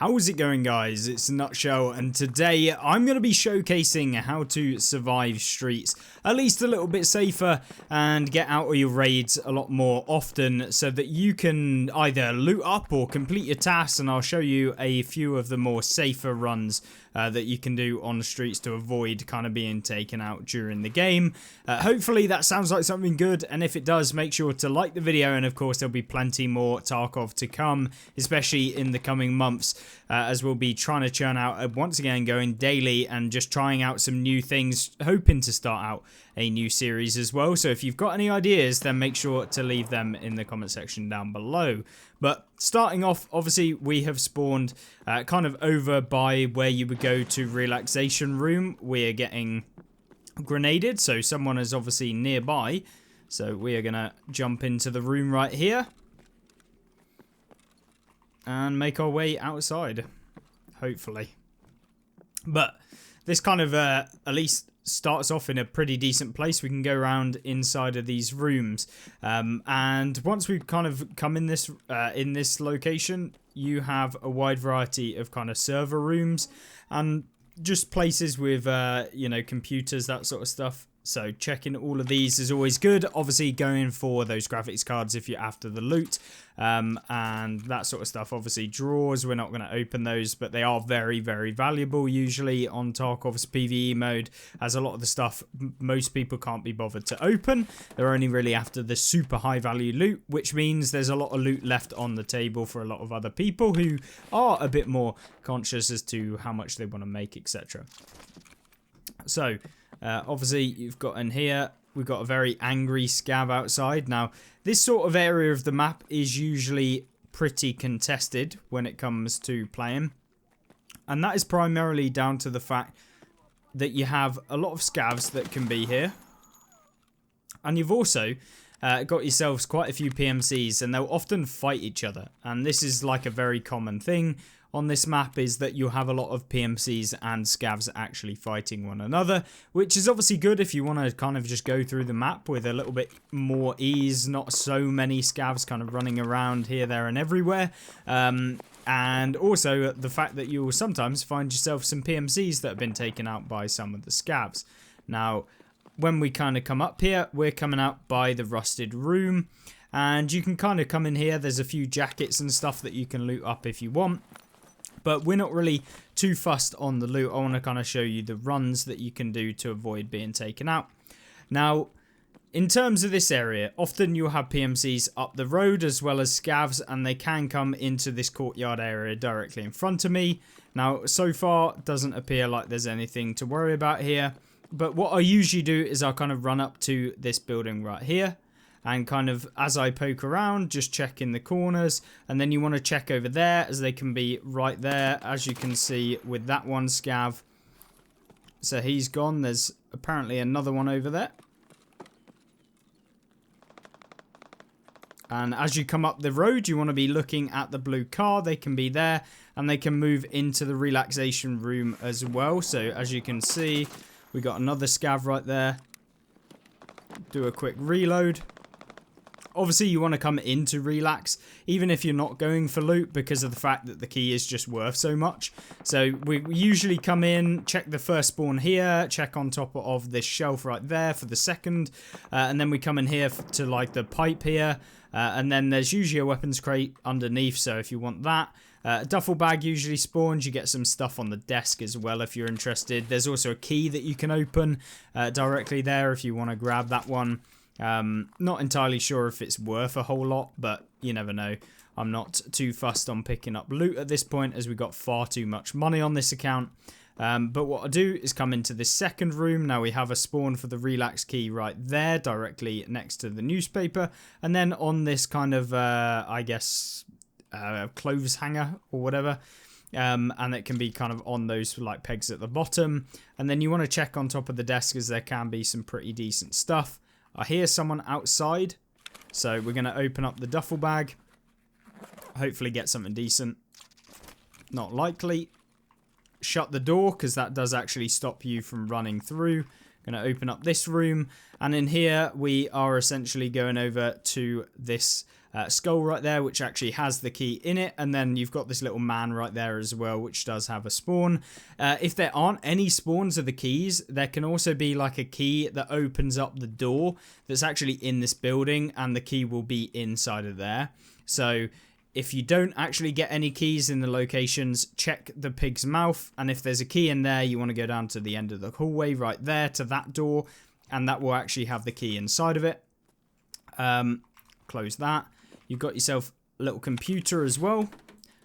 How's it going, guys? It's Nutshell, and today I'm going to be showcasing how to survive streets at least a little bit safer and get out of your raids a lot more often so that you can either loot up or complete your tasks, and I'll show you a few of the more safer runs that you can do on the streets to avoid kind of being taken out during the game. Hopefully that sounds like something good, and if it does, make sure to like the video, and of course there'll be plenty more Tarkov to come, especially in the coming months. As we'll be trying to churn out, once again, going daily and just trying out some new things, hoping to start out a new series as well. So if you've got any ideas, then make sure to leave them in the comment section down below. But starting off, obviously, we have spawned kind of over by where you would go to relaxation room. We're getting grenaded, so someone is obviously nearby. So we are going to jump into the room right here and make our way outside, hopefully. But this kind of at least starts off in a pretty decent place. We can go around inside of these rooms, and once we've kind of come in this location, you have a wide variety of kind of server rooms and just places with you know, computers, that sort of stuff. So checking all of these is always good. Obviously going for those graphics cards if you're after the loot, and that sort of stuff. Obviously drawers, we're not going to open those, but they are very, very valuable usually on Tarkov's PVE mode, as a lot of the stuff most people can't be bothered to open. They're only really after the super high value loot, which means there's a lot of loot left on the table for a lot of other people who are a bit more conscious as to how much they want to make, etc. So obviously you've got in here, we've got a very angry scav outside. Now this sort of area of the map is usually pretty contested when it comes to playing, and that is primarily down to the fact that you have a lot of scavs that can be here, and you've also got yourselves quite a few PMCs, and they'll often fight each other. And this is like a very common thing on this map, is that you'll have a lot of PMCs and scavs actually fighting one another, which is obviously good if you want to kind of just go through the map with a little bit more ease, not so many scavs kind of running around here, there and everywhere. And also the fact that you will sometimes find yourself some PMCs that have been taken out by some of the scavs. Now when we kind of come up here, we're coming out by the rusted room, and you can kind of come in here. There's a few jackets and stuff that you can loot up if you want, but we're not really too fussed on the loot. I want to kind of show you the runs that you can do to avoid being taken out. Now, in terms of this area, often you'll have PMCs up the road as well as scavs, and they can come into this courtyard area directly in front of me. Now, so far, it doesn't appear like there's anything to worry about here. But what I usually do is I'll kind of run up to this building right here, and kind of as I poke around, just check in the corners, and then you want to check over there, as they can be right there, as you can see with that one scav. So he's gone. There's apparently another one over there. And as you come up the road, you want to be looking at the blue car. They can be there, and they can move into the relaxation room as well. So as you can see, we got another scav right there. Do a quick reload. Obviously you want to come into relax even if you're not going for loot, because of the fact that the key is just worth so much. So we usually come in, check the first spawn here, check on top of this shelf right there for the second, and then we come in here to like the pipe here, and then there's usually a weapons crate underneath, so if you want that. A duffel bag usually spawns. You get some stuff on the desk as well if you're interested. There's also a key that you can open directly there if you want to grab that one. Not entirely sure if it's worth a whole lot, but you never know. I'm not too fussed on picking up loot at this point, as we got far too much money on this account. But what I'll do is come into this second room. Now we have a spawn for the relax key right there, directly next to the newspaper. And then on this kind of, I guess, clothes hanger or whatever. And it can be kind of on those like pegs at the bottom. And then you want to check on top of the desk, as there can be some pretty decent stuff. I hear someone outside, so we're going to open up the duffel bag. Hopefully get something decent. Not likely. Shut the door, because that does actually stop you from running through. Going to open up this room, and in here we are essentially going over to this skull right there, which actually has the key in it, and then you've got this little man right there as well, which does have a spawn. If there aren't any spawns of the keys, there can also be like a key that opens up the door that's actually in this building, and the key will be inside of there. So if you don't actually get any keys in the locations, check the pig's mouth, and if there's a key in there, you want to go down to the end of the hallway right there to that door, and that will actually have the key inside of it. Close that. You've got yourself a little computer as well.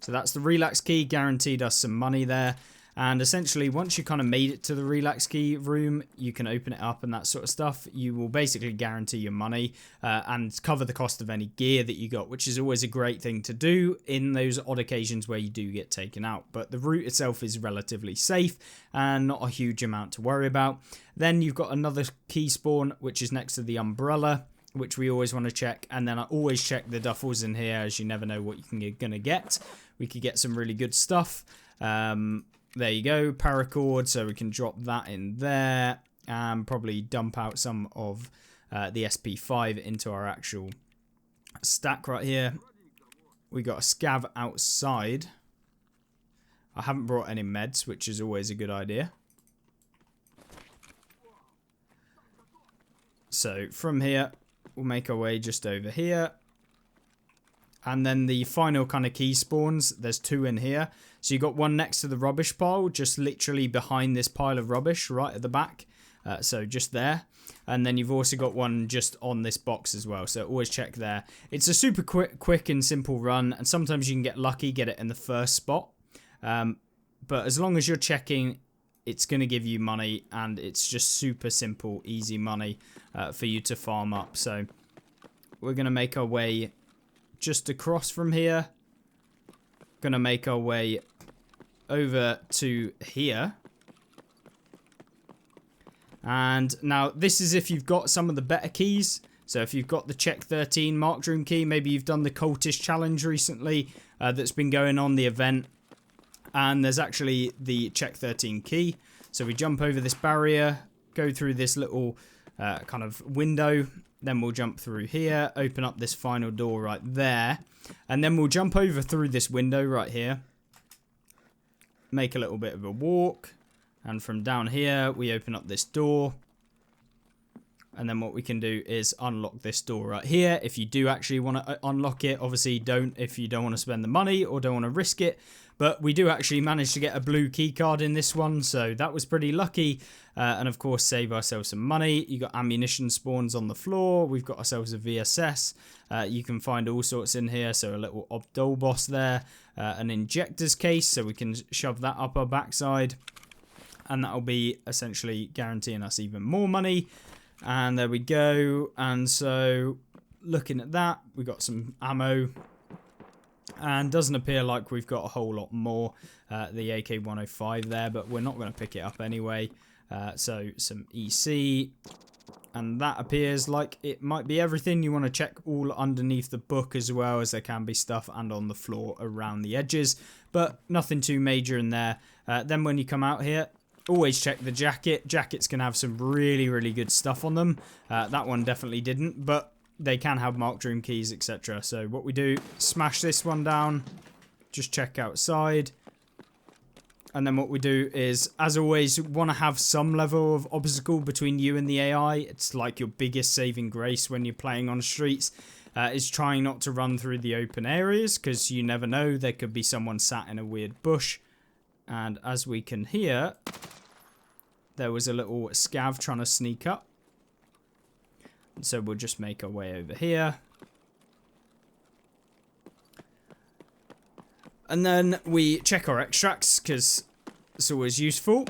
So that's the relax key, guaranteed us some money there. And essentially, once you kind of made it to the relax key room, you can open it up and that sort of stuff. You will basically guarantee your money and cover the cost of any gear that you got, which is always a great thing to do in those odd occasions where you do get taken out. But the route itself is relatively safe and not a huge amount to worry about. Then you've got another key spawn, which is next to the umbrella, which we always want to check. And then I always check the duffels in here, as you never know what you're going to get. We could get some really good stuff. There you go, paracord, so we can drop that in there and probably dump out some of the SP5 into our actual stack right here. We got a scav outside. I haven't brought any meds, which is always a good idea. So from here, we'll make our way just over here. And then the final kind of key spawns, there's two in here. So you got one next to the rubbish pile, just literally behind this pile of rubbish right at the back. So just there. And then you've also got one just on this box as well. So always check there. It's a super quick and simple run. And sometimes you can get lucky, get it in the first spot. But as long as you're checking, it's going to give you money. And it's just super simple, easy money for you to farm up. So we're going to make our way just across from here. Gonna make our way over to here. And now this is if you've got some of the better keys. So if you've got the check 13 marked room key, maybe you've done the cultist challenge recently that's been going on, the event, and there's actually the check 13 key. So we jump over this barrier, go through this little kind of window. Then we'll jump through here, open up this final door right there. And then we'll jump over through this window right here. Make a little bit of a walk. And from down here, we open up this door. And then what we can do is unlock this door right here. If you do actually want to unlock it, obviously don't if you don't want to spend the money or don't want to risk it. But we do actually manage to get a blue key card in this one, so that was pretty lucky. And of course, save ourselves some money. You got ammunition spawns on the floor. We've got ourselves a VSS. You can find all sorts in here. So a little Obdol boss there, an injector's case, so we can shove that up our backside, and that'll be essentially guaranteeing us even more money. And there we go. And so looking at that, we got some ammo. And doesn't appear like we've got a whole lot more. The AK-105 there, but we're not going to pick it up anyway. So some EC. And that appears like it might be everything. You want to check all underneath the book as well, as there can be stuff and on the floor around the edges. But nothing too major in there. Then when you come out here, always check the jacket. Jackets can have some really, really good stuff on them. That one definitely didn't, but they can have marked room keys, etc. So what we do, smash this one down, just check outside. And then what we do is, as always, want to have some level of obstacle between you and the AI. It's like your biggest saving grace when you're playing on streets, is trying not to run through the open areas, because you never know, there could be someone sat in a weird bush. And as we can hear, there was a little scav trying to sneak up. So we'll just make our way over here. And then we check our extracts, because it's always useful.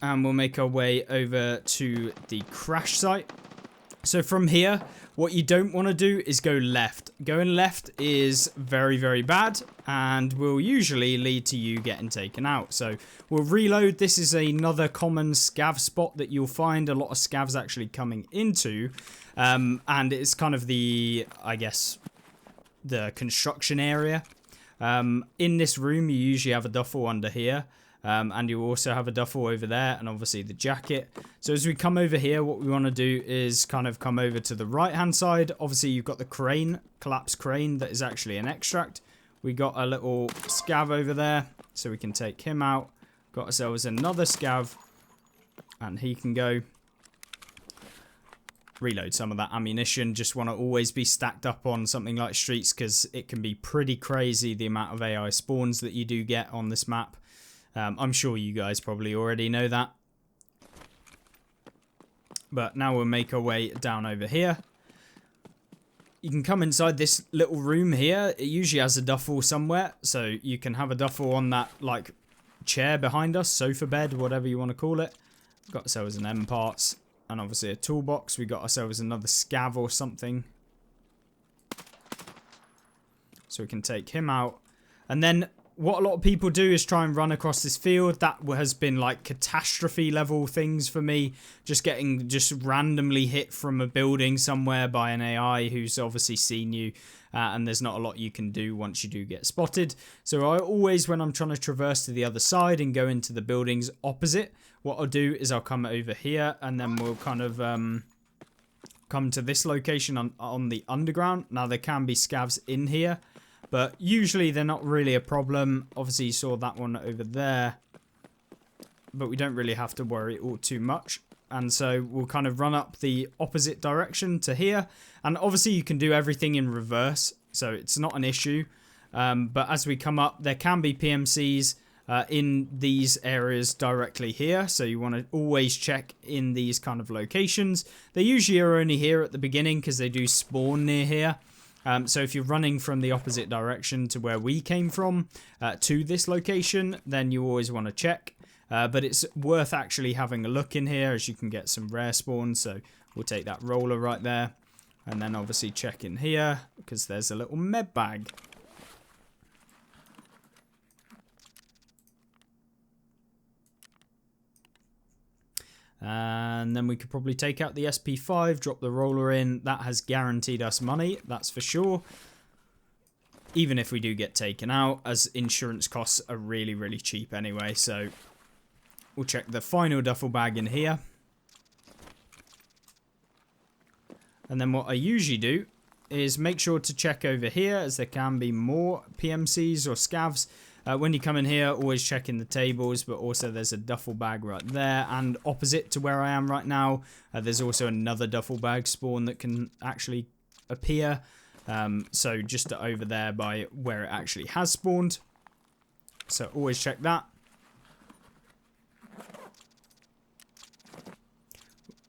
And we'll make our way over to the crash site. So from here, what you don't want to do is go left. Going left is very, very bad, and will usually lead to you getting taken out. So we'll reload. This is another common scav spot that you'll find a lot of scavs actually coming into. And it's kind of the, I guess, the construction area. In this room, you usually have a duffel under here. And you also have a duffel over there, and obviously the jacket. So as we come over here, what we want to do is kind of come over to the right hand side. Obviously you've got the crane, collapsed crane, that is actually an extract. We got a little scav over there, so we can take him out. Got ourselves another scav, and he can go. Reload some of that ammunition. Just want to always be stacked up on something like streets, because it can be pretty crazy the amount of AI spawns that you do get on this map. I'm sure you guys probably already know that. But now we'll make our way down over here. You can come inside this little room here. It usually has a duffel somewhere, so you can have a duffel on that like chair behind us, sofa bed, whatever you want to call it. Got ourselves an M parts and obviously a toolbox. We got ourselves another scav or something, so we can take him out. And then what a lot of people do is try and run across this field. That has been like catastrophe level things for me. Just getting randomly hit from a building somewhere by an AI who's obviously seen you. And there's not a lot you can do once you do get spotted. So I always, when I'm trying to traverse to the other side and go into the buildings opposite, what I'll do is I'll come over here and then we'll kind of come to this location on the underground. Now there can be scavs in here, but usually they're not really a problem. Obviously you saw that one over there, but we don't really have to worry all too much. And so we'll kind of run up the opposite direction to here. And obviously you can do everything in reverse, so it's not an issue. But as we come up, there can be PMCs in these areas directly here. So you want to always check in these kind of locations. They usually are only here at the beginning because they do spawn near here. So if you're running from the opposite direction to where we came from to this location, then you always want to check. But it's worth actually having a look in here, as you can get some rare spawns. So we'll take that roller right there. And then obviously check in here, because there's a little med bag. And then we could probably take out the SP5, drop the roller in. That has guaranteed us money, that's for sure. Even if we do get taken out, as insurance costs are really, really cheap anyway. So we'll check the final duffel bag in here. And then what I usually do is make sure to check over here, as there can be more PMCs or scavs. When you come in here, always check in the tables, but also there's a duffel bag right there. And opposite to where I am right now, there's also another duffel bag spawn that can actually appear. So just over there by where it actually has spawned. So always check that.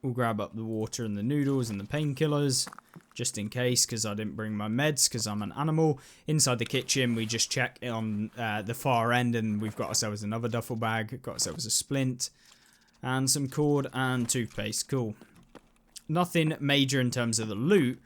We'll grab up the water and the noodles and the painkillers, just in case, because I didn't bring my meds because I'm an animal. Inside the kitchen, we just check on the far end, and we've got ourselves another duffel bag, got ourselves a splint, and some cord and toothpaste. Cool. Nothing major in terms of the loot,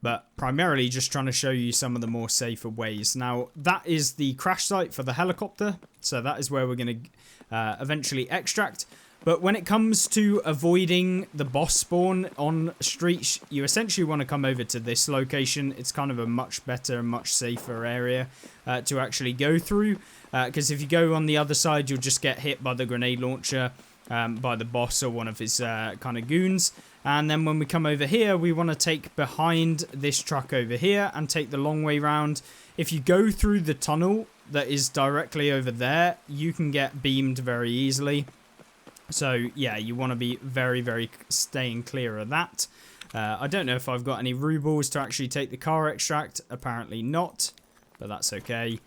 but primarily just trying to show you some of the more safer ways. Now, that is the crash site for the helicopter, so that is where we're going to eventually extract. But when it comes to avoiding the boss spawn on streets, you essentially want to come over to this location. It's kind of a much better, much safer area to actually go through. Because if you go on the other side, you'll just get hit by the grenade launcher, by the boss or one of his kind of goons. And then when we come over here, we want to take behind this truck over here and take the long way round. If you go through the tunnel that is directly over there, you can get beamed very easily. So yeah, you want to be very, very staying clear of that. I don't know if I've got any rubles to actually take the car extract. Apparently not, but that's okay.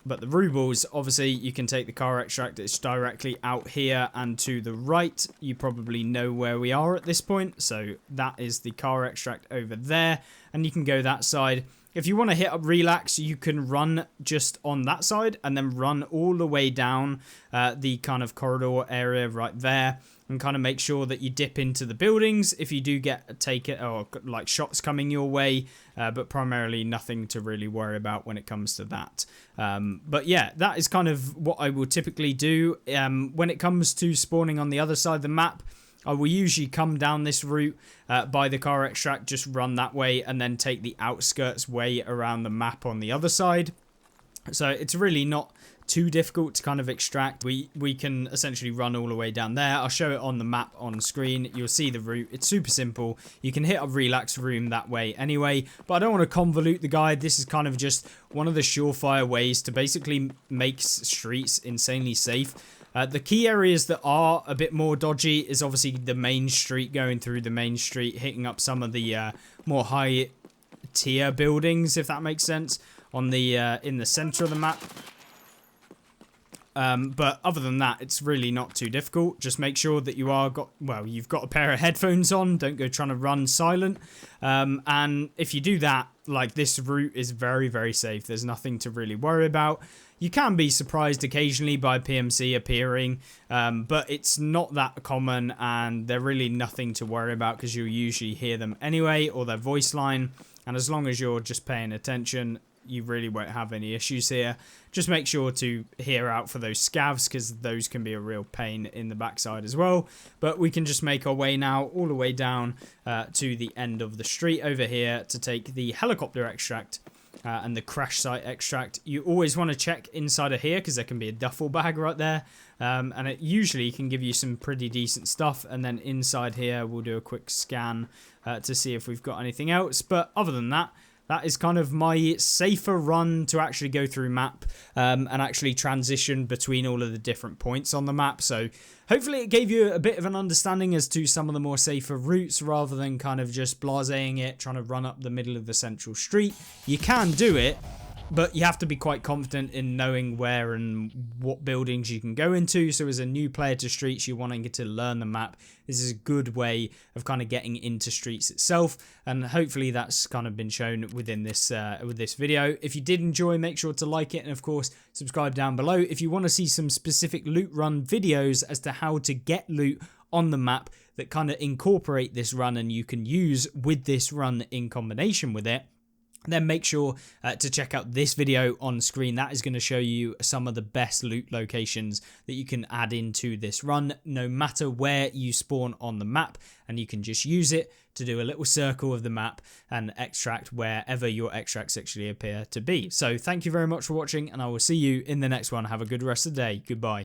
But the rubles, obviously, you can take the car extract. It's directly out here and to the right. You probably know where we are at this point. So that is the car extract over there. And you can go that side. If you want to hit up relax, you can run just on that side and then run all the way down the kind of corridor area right there, and kind of make sure that you dip into the buildings if you do take it, or like shots coming your way, but primarily nothing to really worry about when it comes to that. But yeah, that is kind of what I will typically do. When it comes to spawning on the other side of the map, I will usually come down this route by the car extract, just run that way, and then take the outskirts way around the map on the other side. So it's really not too difficult to kind of extract. We can essentially run all the way down there. I'll show it on the map on screen. You'll see the route. It's super simple. You can hit a relax room that way anyway, but I don't want to convolute the guide. This is kind of just one of the surefire ways to basically make streets insanely safe. The key areas that are a bit more dodgy is obviously the main street, going through the main street, hitting up some of the more high tier buildings, if that makes sense, on the in the center of the map. But other than that, it's really not too difficult. Just make sure that you've got a pair of headphones on. Don't go trying to run silent. And if you do that, like, this route is very, very safe. There's nothing to really worry about. You can be surprised occasionally by PMC appearing, but it's not that common, and they're really nothing to worry about because you'll usually hear them anyway, or their voice line. And as long as you're just paying attention, you really won't have any issues here. Just make sure to hear out for those scavs, because those can be a real pain in the backside as well. But we can just make our way now all the way down to the end of the street over here to take the helicopter extract and the crash site extract. You always want to check inside of here because there can be a duffel bag right there, and it usually can give you some pretty decent stuff. And then inside here we'll do a quick scan to see if we've got anything else. But other than that, that is kind of my safer run to actually go through map and actually transition between all of the different points on the map. So hopefully it gave you a bit of an understanding as to some of the more safer routes, rather than kind of just blasting it, trying to run up the middle of the central street. You can do it, but you have to be quite confident in knowing where and what buildings you can go into. So as a new player to Streets, you're wanting to learn the map, this is a good way of kind of getting into Streets itself. And hopefully that's kind of been shown within this with this video. If you did enjoy, make sure to like it, and of course subscribe down below if you want to see some specific loot run videos as to how to get loot on the map that kind of incorporate this run and you can use with this run in combination with it. Then make sure to check out this video on screen. That is going to show you some of the best loot locations that you can add into this run, no matter where you spawn on the map. And you can just use it to do a little circle of the map and extract wherever your extracts actually appear to be. So thank you very much for watching, and I will see you in the next one. Have a good rest of the day. Goodbye.